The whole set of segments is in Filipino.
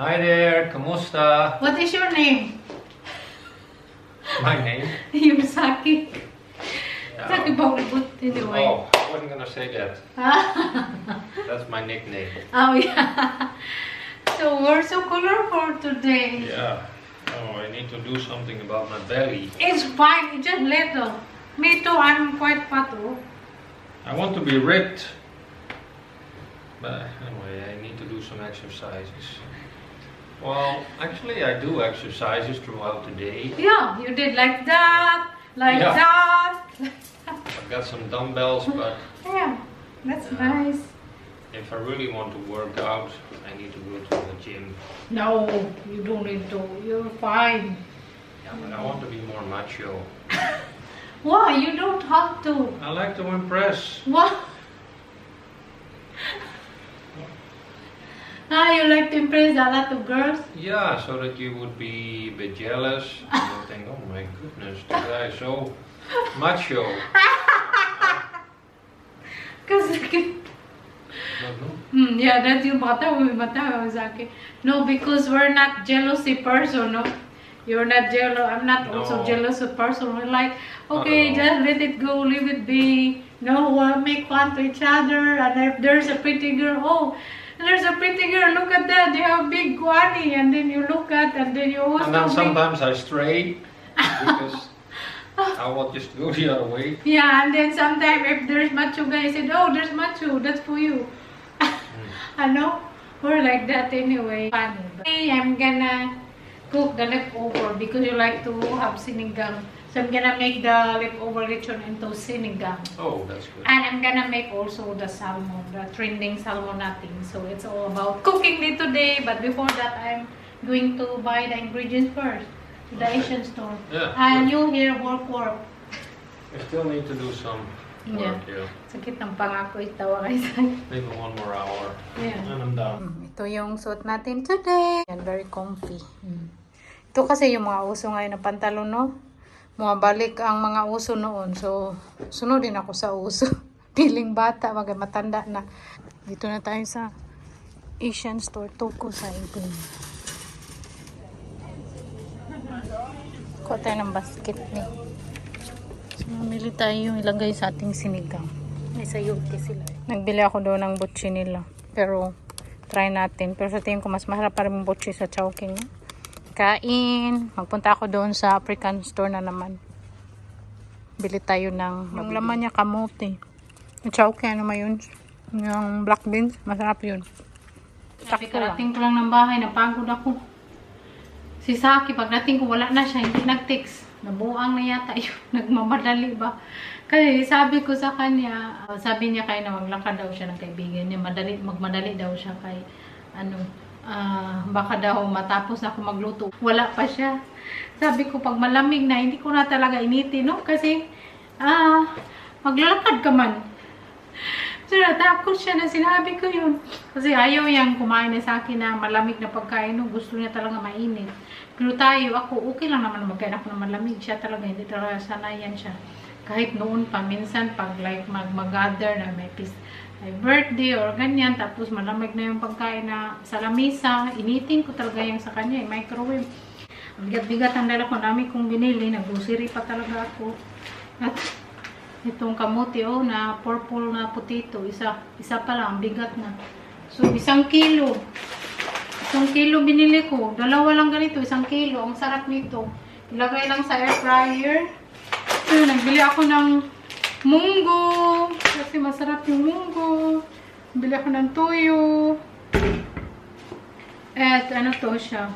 Hi there, kamusta? What is your name? My name? Yung Saki. Yeah. Saki Bawlbut, anyway. Oh, I wasn't gonna say that. That's my nickname. Oh, yeah. So, we're so colorful today. Yeah. Oh, I need to do something about my belly. It's fine, it's just little. Me too, I'm quite fat. Oh. I want to be ripped. But anyway, I need to do some exercises. Well, actually I do exercises throughout the day. Yeah, you did like that, like Yeah. that. I've got some dumbbells, but Yeah, that's nice. if I really want to work out, I need to go to the gym. No, you don't need to. You're fine. Yeah, but I want to be more macho. Why? You don't have to. I like to impress. What? You like to impress a lot of girls? Yeah, so that you would be a bit jealous and you think, oh my goodness, the guy is so macho. Kasi No. yeah, that's yung mata Zaki. No, because we're not jealousy person, no. You're not jealous. I'm not also No. jealous of person. We're like, okay, just let it go, leave it be. No, make fun to each other. And if there's a pretty girl, oh, there's a pretty girl. Look at that. They have big guani, and then you look at, and then you also. And then sometimes I stray because I will just go the other way. Yeah, and then sometimes if there's macho guy, I said, oh, there's macho. That's for you. I know. We're like that anyway. Funny. Hey, I'm gonna cook the leftover because you like to have sinigang. So I'm gonna make the leftover lechon into sinigang. Oh, that's good. And I'm gonna make also the salmon, the trending salmon natin. So it's all about cooking day today. But before that, I'm going to buy the ingredients first to the Asian store. Yeah, And good. you here work. I still need to do some work, yeah. Sakit ng pangako itawa kayo. Maybe 1 more hour. Yeah. And I'm done. Ito yung suot natin today. And very comfy. Ito kasi yung mga uso ngayon na pantalon, no? Bumabalik ang mga uso noon. So, sunod din ako sa uso. Piling bata, matanda na. Dito na tayo sa Asian store. Toko sa Ibon. Kuha tayo ng basket ni. So, mamili tayo yung ilagay sa ating sinigang. May sayote sila. Nagbili ako doon ng butchi nila. Pero, try natin. Pero sa tingin ko, mas maharap pa rin yung butchi sa Chowking. Kain. Magpunta ako doon sa African store na naman. Bili tayo ng yung laman niya kamote. Yung Chowking, ano yun? Yung black beans. Masarap yun. Karating ko lang ng bahay. Napagod ako. Si Saki, pagdating ko, wala na siya. Hindi nag-text. Nabuang na yata yun. Nagmamadali ba? Kasi sabi ko sa kanya, sabi niya kay na maglakad daw siya ng kaibigan niya. Magmadali daw siya kay baka daw matapos na ako magluto. Wala pa siya. Sabi ko, pag malamig na, hindi ko na talaga initin, no? Kasi, maglalakad ka man. So, natakot siya na sinabi ko yun. Kasi ayaw niyang kumain na sa akin na malamig na pagkain, no? Gusto niya talaga mainit. Pero tayo, ako, okay lang naman magkain ako na malamig. Siya talaga, hindi talaga sanayan siya. Kahit noon pa, minsan, pag like mag-gather na may birthday or ganyan, tapos malamig na yung pagkain na sa lamisa, initin ko talaga yung sa kanya, microwave. Ang bigat-bigat ang dala ko, namin kong binili, nag-grocery pa talaga ako. At itong kamote, na purple na potato, isa pa lang, bigat na. So, 1 kilo. 1 kilo binili ko. 2 lang ganito, 1 kilo. Ang sarap nito. Ilagay lang sa air fryer. So, nagbili ako ng munggo. Kasi masarap yung munggo. Bili ako ng toyo. At ano to siya?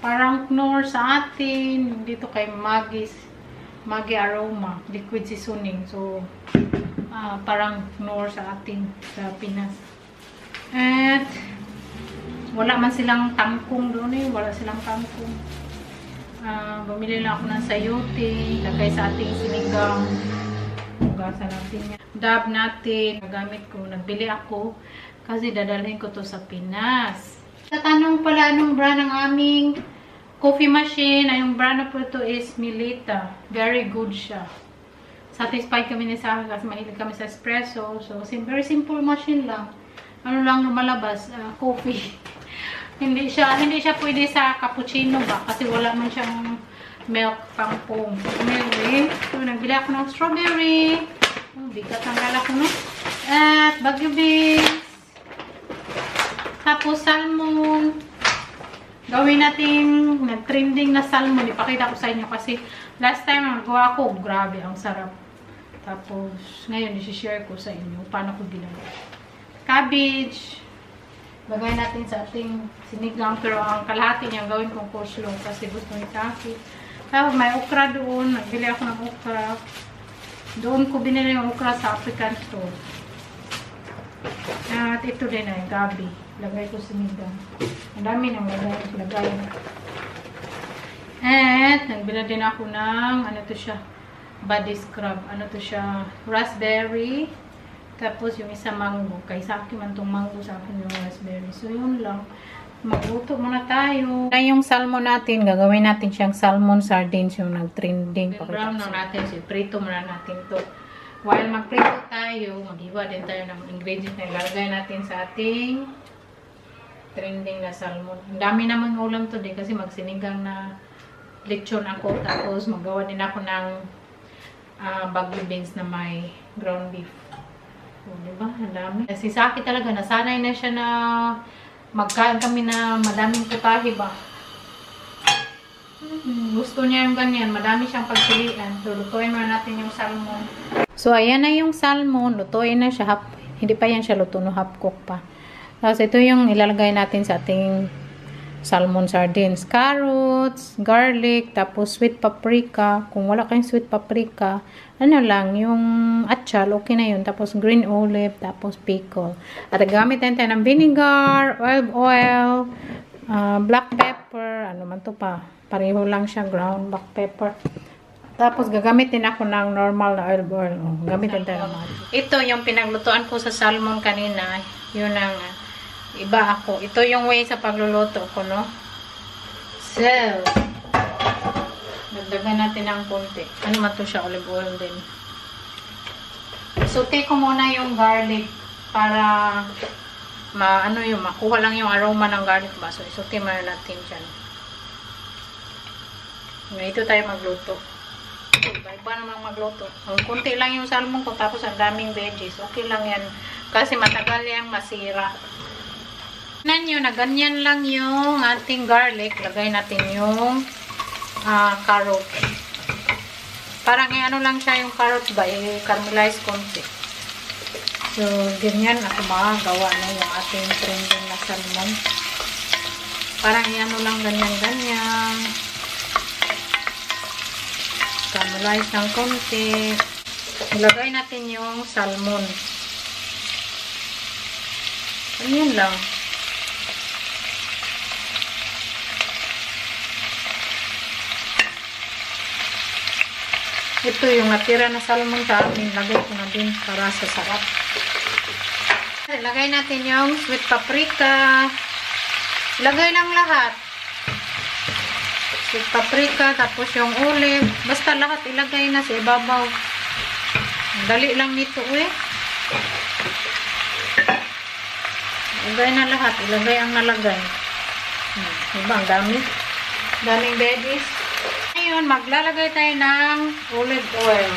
Parang Knorr sa atin. Dito kay Maggi Aroma. Liquid seasoning. So, parang Knorr sa atin sa Pinas. At wala man silang tangkong doon eh. Wala silang tangkong. Bumili lang ako ng sayote. Lagay sa ating sinigang. Hugasan natin yan. Dab natin. Nagamit ko. Nagbili ako. Kasi dadalhin ko to sa Pinas. Tatanong pala anong brand ng aming coffee machine. Yung brand na po ito is Milita. Very good siya. Satisfied kami ni Sarah kasi mahilig kami sa espresso. So, very simple machine lang. Ano lang lumalabas? Coffee. Hindi siya pwede sa cappuccino ba kasi wala man siyang milk pang foam. Anyway, so nagbili ako ng strawberry. Bigat ang gala ko, no? At bagyo beans. Tapos salmon. Gawin natin nag-trending na salmon. Ipakita ko sa inyo kasi last time nagawa ko, grabe, ang sarap. Tapos, ngayon, isi-share ko sa inyo paano ko ginawa. Cabbage. Lagay natin sa ating sinigang, pero ang kalahati niya gawin kong coleslaw kasi gusto ni Taki. Tapos, may okra doon. Nagbili ako ng okra. Doon ko binili yung okra sa African store. At ito din ay gabi. Lagay ko sinigang. Ang dami nang lagay. At, nagbili din ako ng, ano to siya? Body scrub. Ano to siya? Raspberry. Tapos yung isa mango. Kay sa akin man itong mango, sa akin yung raspberry. So yun lang. Magluto muna tayo. Na yung salmon natin, gagawin natin siyang salmon sardines yung nag-trending. Brown na natin. So prito muna natin to. While mag-prito tayo, mag-iwa din tayo ng ingredients na ilalagay natin sa ating trending na salmon. Ang dami naman ulam to din kasi magsinigang na lechon ako. Tapos magawa din ako ng bagyo beans na may ground beef. O, diba? Ang dami. Si Saki talaga, nasanay na siya na magkain kami na madaming putahe ba. Gusto niya yung ganyan. Madami siyang pagpilian. So, lutuin muna natin yung salmon. So, ayan na yung salmon. Lutuin na siya. Hindi pa yan siya luto, no, half cook pa. Tapos, ito yung ilalagay natin sa ating salmon sardines. Carrots, garlic, tapos sweet paprika. Kung wala kayong sweet paprika, ano lang, yung atchal, okay na yun. Tapos green olive, tapos pickle. At gamit tayo ng vinegar, olive oil, black pepper, ano man to pa. Pareho lang siya, ground black pepper. Tapos gagamitin ako ng normal na olive oil. Oh, gamitin tayo ng magic. Ito yung pinaglutuan ko sa salmon kanina. Yun ang iba ako. Ito yung way sa pagluluto ko, no? So, dagdagan natin ng konti. Ano man to siya? Olive oil din. Saute ko muna yung garlic para makuha lang yung aroma ng garlic ba. So, saute muna natin dyan. Ito tayo magluto. Iba naman magluto. Ang konti lang yung salmon ko tapos ang daming veggies. Okay lang yan. Kasi matagal yung masira. Nyo, na ganyan lang yung ating garlic. Lagay natin yung carrot. Parang ano lang siya yung carrot ba, i-caramelize konti. So, ganyan ako magawa na yung ating trending na salmon. Parang ano lang ganyan-ganyan. Caramelize ng konti. Ilagay natin yung salmon. Ganyan lang. Ito yung natira na salmon sa amin. Lagay ko na din para sa sarap. Lagay natin yung sweet paprika. Lagay lang lahat. Sweet paprika, tapos yung olive. Basta lahat ilagay na sa ibabaw. Dali lang nito eh. Ilagay na lahat. Ilagay ang nalagay. Diba? Ang dami. Daming veggies. Ngayon, maglalagay tayo ng olive oil.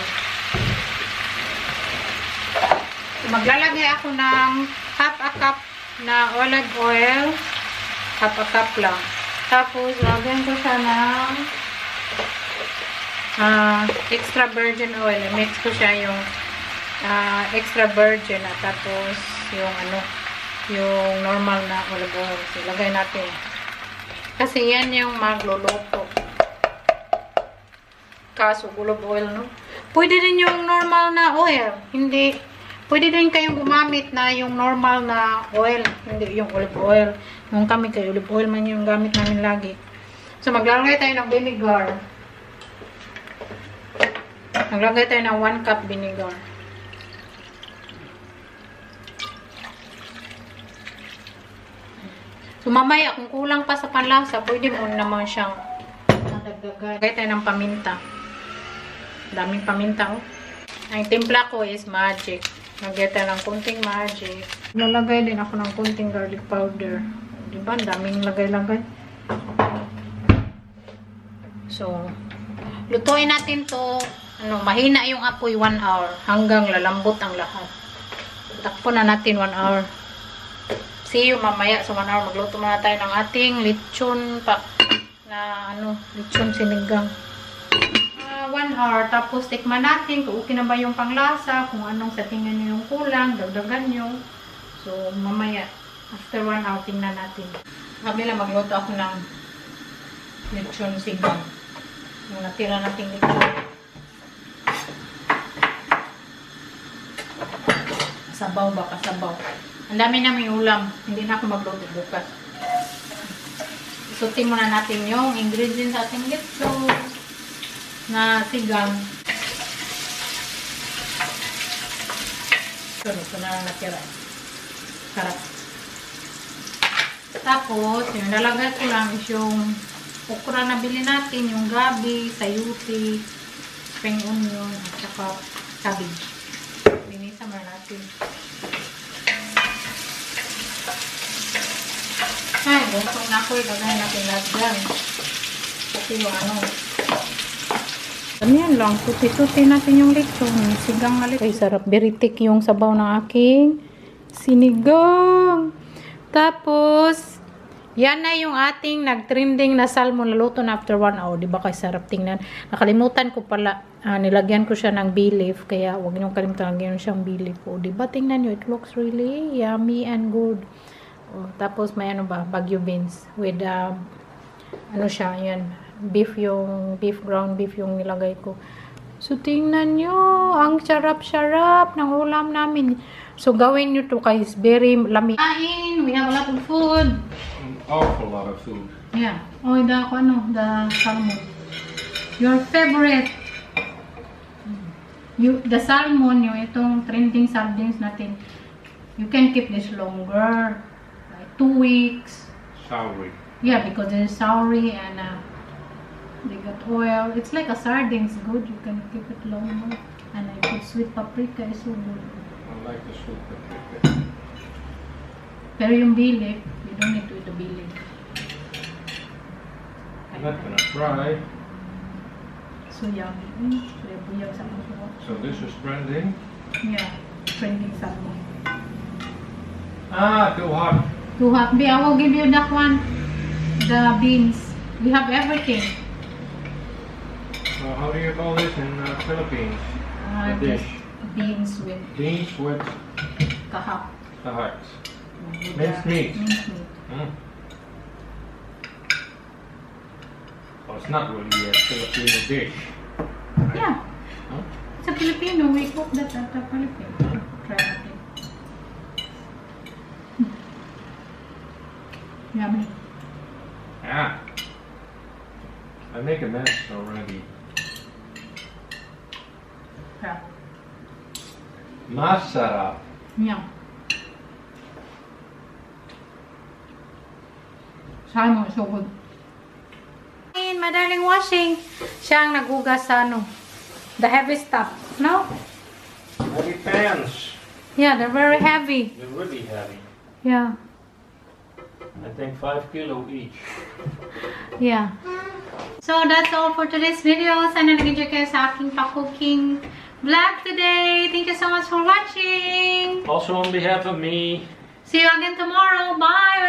Maglalagay ako ng half a cup na olive oil. Half a cup lang. Tapos, lagyan ko siya ng extra virgin oil. Mix ko siya yung extra virgin at tapos yung normal na olive oil. So, lagay natin. Kasi yan yung magluluto. Kaso, olive oil, no? Pwede din yung normal na oil. Hindi. Pwede din kayong gumamit na yung normal na oil. Hindi yung olive oil. Nung kami kayo, olive oil man yung gamit namin lagi. So, maglalagay tayo ng vinegar. Maglagay tayo ng 1 cup vinegar. So, mamaya, kung kulang pa sa panlasa, pwede mo naman siyang dagdagan. Lagay tayo ng paminta. Daming paminta, oh. Ang timpla ko is magic. Lagay tayo ng kunting magic. Lalagay din ako ng kunting garlic powder. Diba? Daming lagay-lagay. So, lutuin natin to. Mahina yung apoy 1 hour hanggang lalambot ang lahat. Takpo na natin 1 hour. See you mamaya sa 1 hour. Magluto muna tayo ng ating lechon lechon sinigang. 1 hour. Tapos tikman natin kung okay na ba yung panglasa, kung anong sa tingin nyo yung kulang, dagdagan nyo. So, mamaya, after 1 hour, tingnan natin. Kabila, magluto ako ng lechon sinigang. Yung natira nating lechon. Sabaw ba? Kasabaw. Ang dami namin ulam. Hindi na ako magluto bukas. Isutin muna natin yung ingredients sa ating lechon na sigang. Ito na lang natira. Sarap. Tapos, yung nalagay ko lang is yung okra na bili natin, yung gabi, sayuti, spring onion, at saka cabbage. Linisan mo natin. Ay, gusto na ako. Ilagay natin lahat dyan. Kasi yung Ganyan lang. Tuti-tuti natin yung lechon. Sigang na lechon. Ay, sarap. Very thick yung sabaw ng aking sinigang. Tapos, yan na yung ating nag-trending na salmon. Naluto na after 1 hour. Diba kay sarap tingnan? Nakalimutan ko pala. Nilagyan ko siya ng bay leaf. Kaya huwag niyong kalimutan. Lagyan siyang bay leaf. O, diba tingnan nyo? It looks really yummy and good. O, tapos may Baguio beans. With, siya, yan. Beef ground beef yung nilagay ko. So, tingnan nyo. Ang sarap-sarap ng ulam namin. So, gawin nyo to guys. Very lamig. We have a lot of food. An awful lot of food. Yeah. Oh, the salmon. Your favorite. The salmon, yung itong trending sardines natin. You can keep this longer. Like 2 weeks. Soury. Yeah, because it is soury and they got oil. It's like a sardines, good. You can keep it longer. And I put sweet paprika, is so good. I like the sweet paprika. Pero yung bay leaf, you don't need to eat the bay leaf. I'm not gonna try. So yummy. So this is trending? Yeah, trending salmon. Too hot. Too hot. I will give you that one. The beans. We have everything. How do you call this in Philippines? The dish. Beans with kahap. Kahap. Minced meat. Minced meat. Well, it's not really a Filipino dish. Right? Yeah. Huh? It's a Filipino. We cook that at the Philippines. Try it. Yummy. Yeah. I make a mess already. Yeah. Masarap. Yeah. Salmon, so good. Madaling washing. Siya ang nagugas sa the heavy stuff. No? Heavy pans. Yeah, they're very heavy. They're really heavy. Yeah. I think 5 kilo each. Yeah. So that's all for today's video. Sana nag-enjoy kayo sa aking pa-cooking vlog today. Thank you so much for watching. Also on behalf of me. See you again tomorrow. Bye!